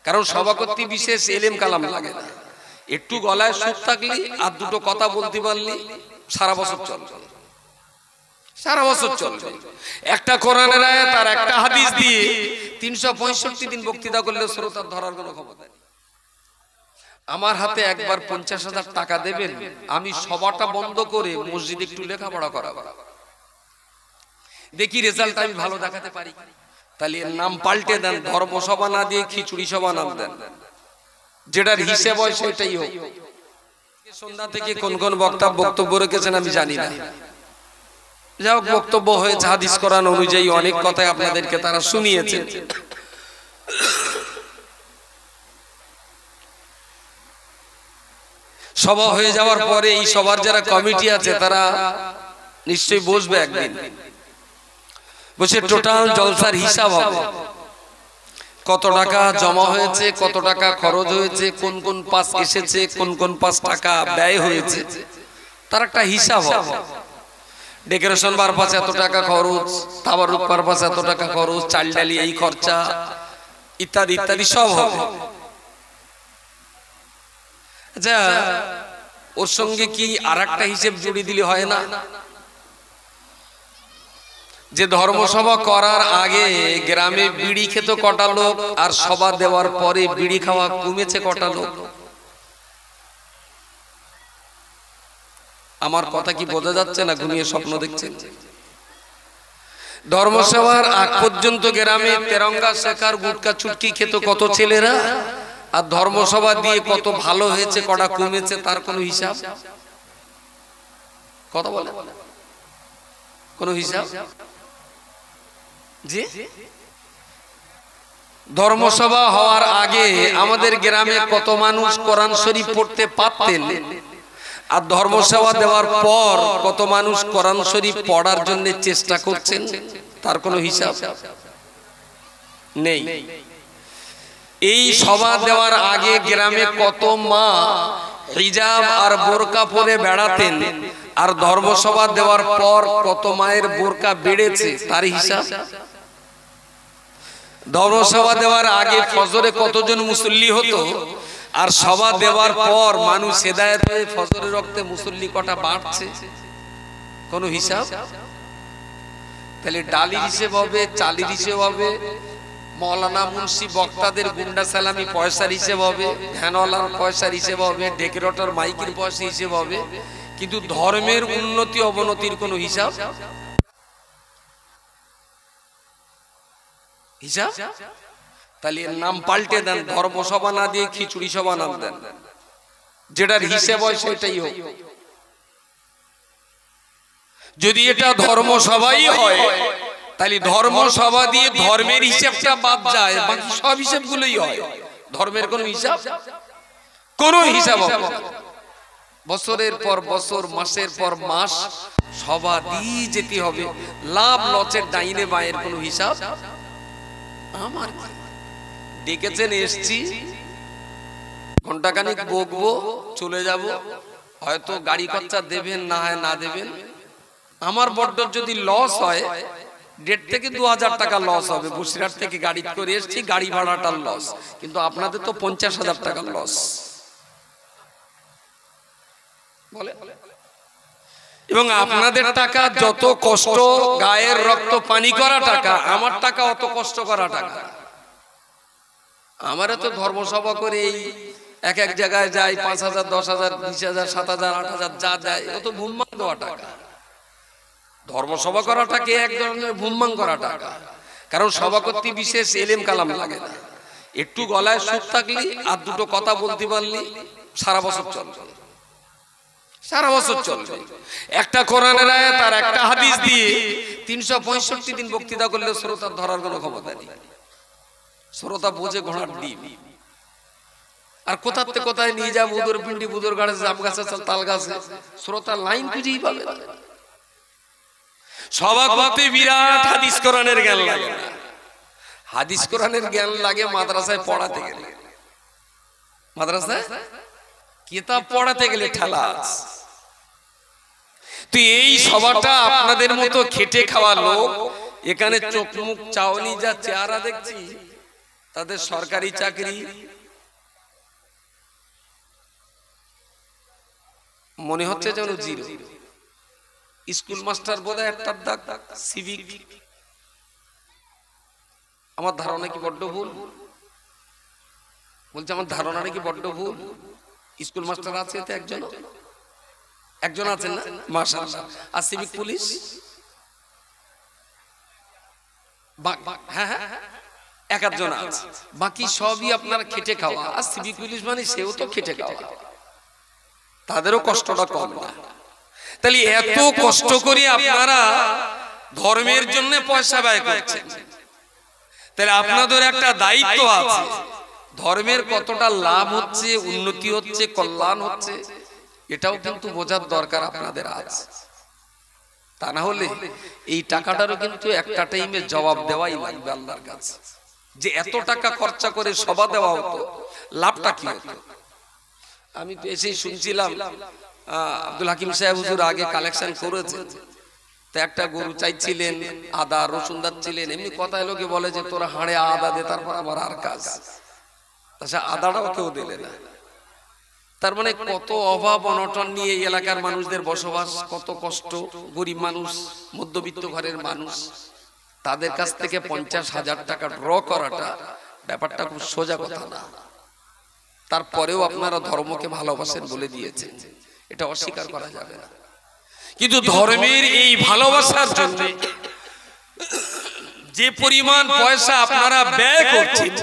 কারণ সভা করতে বিশেষ এলেম কালাম লাগে না, একটু গলায় সুর থাকলি আর দুটো কথা বলতে পারলি সারা বছর চলবে, সারা বছর চলবে। একটা কোরআনের আয়াত আর একটা হাদিস দিয়ে 365 দিন বক্তৃতা করলে শ্রোতার ধরার কোনো ক্ষমতা নেই। আমার হাতে একবার 50,000 টাকা দেবেন, আমি সভাটা বন্ধ করে মসজিদে একটু লেখাপড়া করাবো, দেখি রেজাল্ট আমি ভালো দেখাতে পারি। তাহলে এর নাম পাল্টে দেন, ধর্মসভা না দিয়ে খিচুড়ি সভা নাম দেন, যেটার হিসেব হয় সেটাই হোক। সন্ধ্যা থেকে কোন কোন বক্তা বক্তব্য রেখেছেন আমি জানি না, যাই হোক বক্তব্য হয়েছে হাদিস কোরআন অনুযায়ী, অনেক কথাই আপনাদেরকে তারা শুনিয়েছে। সভা হয়ে যাওয়ার পরে এই সবার যারা কমিটি আছে তারা নিশ্চয়ই বসবে একদিন, বসে টোটাল জলসার হিসাব হবে, কত টাকা জমা হয়েছে, কত টাকা খরচ হয়েছে, কোন কোন পাস এসেছে, কোন কোন পাস টাকা ব্যয় হয়েছে, তার একটা হিসাব হবে। ডেকোরেশন পারপাস এত টাকা খরচ, তাবারুক পারপাস এত টাকা খরচ, চাল ডালি এই খরচা ইত্যাদি ইত্যাদি সব হবে। আচ্ছা, ওর সঙ্গে কি আর একটা হিসেব জুড়ে দিলে হয় না, যে ধর্মসভা করার আগে গ্রামে বিড়ি খেত কটা লোক, আর সভা দেওয়ার পরে বিড়ি খাওয়া কমেছে কটা লোক? আমার কথা কি বোঝা যাচ্ছে না? ঘুমিয়ে স্বপ্ন দেখছেন? ধর্মসভার আগ পর্যন্ত গ্রামে তেরঙ্গা শেখার গুটকা চুটকি খেত কত ছেলেরা, আর ধর্মসভা দিয়ে কত ভালো হয়েছে কটা কমেছে তার কোনো হিসাব? কথা বলে কোনো হিসাব? জি, ধর্মসভা হওয়ার আগে আমাদের গ্রামে কত মানুষ কোরআন শরীফ পড়তে পারতেন, আর ধর্মসভা দেওয়ার পর কত মানুষ কোরআন শরীফ পড়ার জন্য চেষ্টা করছেন, তার কোনো হিসাব নেই। এই সভা দেওয়ার আগে গ্রামে কত মা হিজাব আর বোরকা পরে বেড়াতেন, আর ধর্মসভা দেওয়ার পর কত মায়ের বোরকা বেড়েছে তার হিসাব? ধর্মসভা দেওয়ার আগে ফজরে কতজন মুসল্লি হতো, আর সভা দেওয়ার পর মানুষ হেদায়েত হয়ে ফজরের রক্তে মুসল্লি কটা বাড়ছে, কোনো হিসাব? তাহলে ডালির হিসেব হবে, চালির হিসেব হবে, মৌলানা মুন্সি বক্তাদের গুন্ডা সালামি পয়সার হিসেব হবে, ভ্যানওয়ালার পয়সার হিসেব হবে, ডেকোরেটর মাইকের পয়সা হিসেব হবে, কিন্তু ধর্মের উন্নতি অবনতির কোনো হিসাব? হিসাব? তাহলে এর নাম পাল্টে দেন, ধর্মসভা না দিয়ে খিচুড়ি সভা নাম দেন, যেটার হিসেব হয় সেটাই হোক। যদি এটা ধর্মসভাই হয় তাহলে ধর্মসভা দিয়ে ধর্মের হিসাবটা বাদ যায়, বাকি সব হিসাবগুলোই হয়। ধর্মের কোনো হিসাব, কোনো হিসাব হবে না। বছরের পর বছর, মাসের পর মাস সভা দিয়ে যেতে হবে, লাভ লসের ডাইনে বাঁয়ের কোনো হিসাব আমার? ডেকেছেন, এসছি, ঘন্টাখানিক বকবো, চলে যাব, হয়তো গাড়ি খরচা দেবেন, না হয় না দেবেন। আমার বড্ড যদি লস হয়, 1.5 থেকে 2,000 টাকা লস হবে। বসিরহাট থেকে গাড়ি করে এসছি, গাড়ি ভাড়াটার লস, কিন্তু আপনাদের তো 50,000 টাকা লস বলে। এবং আপনাদের টাকা যত কষ্ট, গায়ের রক্ত পানি করা টাকা, আমার টাকা অত কষ্ট করা টাকা। আমারও তো ধর্মসভা করে এই এক এক জায়গায় যাই, 5,000, 10,000, 20,000, 7,000, 8,000 যা যায়, ও তো ভুম্মাং দেওয়া টাকা। ধর্মসভা করাটাকে এক ধরনের ভুম্মাং করা টাকা, কারণ সভা করতে বিশেষ এলেম কালাম লাগে না, একটু গলায় সুর থাকলি আর দুটো কথা বলতে পারলি সারা বছর চলবে, সারা বছর চলবে। একটা কোরআনের আয়াত আর একটা হাদিস দিয়ে 365 দিন বক্তৃতা করলে শ্রোতার ধরার কোনো ক্ষমতা নেই। শ্রোতা বোঝে ঘোড়ার ডিম। আর কোথার থেকে কোথায় নিয়ে যাবো, উদর পিন্ডি, বুদর গাছে, জাম গাছে, তাল গাছে, শ্রোতা লাইন খুঁজেই পাবে না। সভা করতে বিরাট হাদিস কোরআনের জ্ঞান লাগে না, হাদিস কোরআনের জ্ঞান লাগে মাদ্রাসায় পড়াতে গেলে। মাদ্রাসায় কিতাব পড়াতে গেলে ঠেলা। তো এই সভাটা আপনাদের মতো খেটে খাওয়া লোক, এখানে চোখ মুখ চাওনি যা চেহারা দেখছি, তাদের সরকারি চাকরি মনে হচ্ছে যেন জিরো। স্কুল মাস্টার বোধহয় একটার দাগ, সিভিক। আমার ধারণা কি বড্ড ভুল? বলছে আমার ধারণা নাকি বড্ড ভুল। স্কুল মাস্টার আছে এতে একজন আছেন না, মাশাআল্লাহ। আর সিভিক পুলিশ, হ্যাঁ হ্যাঁ এক আধজন আছে, বাকি সবই আপনারা খেটে খাওয়া। আর সিভিক পুলিশ মানে সেও তো খেটে খাওয়া, তাদেরও কষ্টটা কম না। তাহলে এত কষ্ট করে আপনারা ধর্মের জন্য পয়সা ব্যয় করছেন, তাহলে আপনাদের একটা দায়িত্ব আছে। ধর্মের কতটা লাভ হচ্ছে, উন্নতি হচ্ছে, কল্যাণ হচ্ছে, এটাও কিন্তু বোঝার দরকার আপনাদের আছে। তা না হলে এই টাকাটারও কিন্তু একটা টাইমে জবাব দেওয়াই লাগবে আল্লাহর কাছে, যে এত টাকা খরচা করে সভা দেওয়া হতো, লাভটা কি হতো? আমি তো এসেই শুনছিলাম আব্দুল হাকিম সাহেব হুজুর আগে কালেকশন করেছে, তো একটা গরু চাইছিলেন, আদা রসুন দিচ্ছিলেন। এমনি কথায় লোকে বলে যে তোরা হাড়ে আদা দে, তারপর আবার আর কাজ, আচ্ছা আদাটাও কেউ দিলে না। তার মানে কত অভাব অনটন নিয়ে এই এলাকার মানুষদের বসবাস, কত কষ্ট। গরিব মানুষ, মধ্যবিত্ত ঘরের মানুষ, তাদের কাছ থেকে 50,000 টাকা ড্র করাটা ব্যাপারটা খুব সোজা কথা না। তারপরেও আপনারা ধর্মকে ভালোবাসেন বলে দিয়েছেন, এটা অস্বীকার করা যাবে না। কিন্তু ধর্মের এই ভালোবাসার জন্য যে পরিমাণ পয়সা আপনারা ব্যয় করছেন,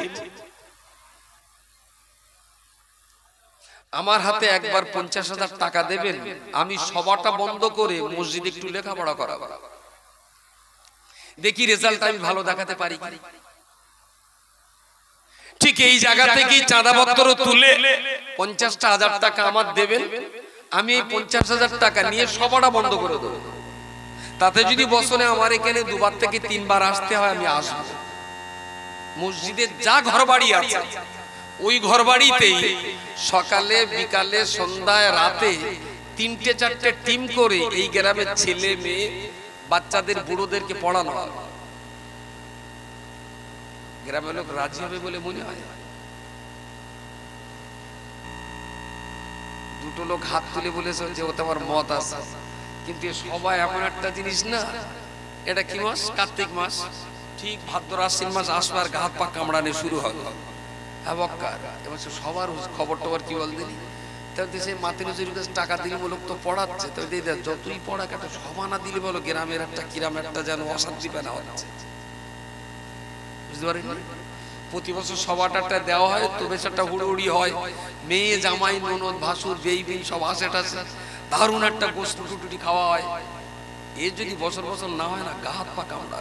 আমার হাতে একবার 50,000 টাকা দেবেন, আমি সভাটা বন্ধ করে মসজিদে একটু লেখাপড়া করাবো, দেখি রেজাল্ট আমি ভালো দেখাতে পারি। ঠিক এই জায়গা থেকে চাঁদাপত্র তুলে 50,000 টাকা আমার দেবেন, আমি এই 50,000 টাকা নিয়ে সভাটা বন্ধ করে দেবো। তাতে যদি বছরে আমার এখানে 2বার থেকে 3বার আসতে হয়, আমি আসবো। মসজিদের যা ঘর বাড়ি আছে, ওই ঘর বাড়িতেই সকালে বিকালে সন্ধ্যায় রাতে 3টে-4টে টিম করে এই গ্রামের ছেলে মেয়ে বাচ্চাদের বুড়োদেরকে পড়ানো হয়। গ্রামের লোক রাজি হবে বলে মনে হয়? দুটো লোক হাত তুলে বলেছে যে ওতে আমার মত আছে, কিন্তু সবাই এমন একটা জিনিস না। এটা কি মাস? কার্তিক মাস, ঠিক ভাদ্র আশ্বিন মাস আসবার গা হাত পা কামড়ানো শুরু হবে। সবার খবর টবর কি বল দিলি, দেশে মাতির কাছে টাকা দিলে লোক তো পড়াচ্ছে, তো যতই পড়াক একটা সভা না দিলে বলো গ্রামের একটা কিরাম একটা যেন অশান্তি পেনা হচ্ছে, বুঝতে পারি। প্রতি বছর সভাটা দেওয়া হয়, তো বেশ একটা হুড়ুহুড়ি হয়, মেয়ে জামাই ননদ ভাসুর বেইবিন সব আসে টাসে, দারুণ একটা গোস্ত টুটুটি খাওয়া হয়। এ যদি বছর বছর না হয় না, গা হাত পা কামড়া,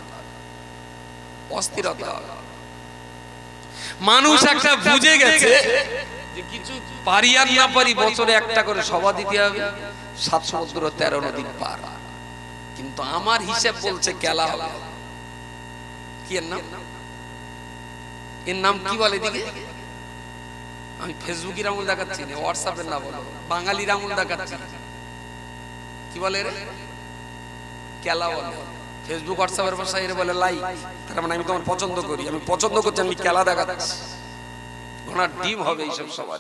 অস্থিরতা। মানুষ একটা বুঝে গেছে যে কিছু পারি আর না পারি, বছরে একটা করে সভা দিতে হবে, 7 সমুদ্র 13 নদী পার। কিন্তু আমার হিসাব বলছে কেলা হবে। কি এর নাম? এর নাম কি বলে দিকে? আমি ফেসবুকের আঙুল দেখাচ্ছি না, হোয়াটসঅ্যাপের না, বলো বাঙালির আঙুল দেখাচ্ছি। কি বলে রে? কেলা বলে। ফেসবুক হোয়াটসঅ্যাপের ভাষায় এর বলে লাইক। তার মানে আমি তোমার পছন্দ করি, আমি পছন্দ করছি, আমি কেলা দেখাচ্ছি। ঘোড়ার ডিম হবে এইসব সবার।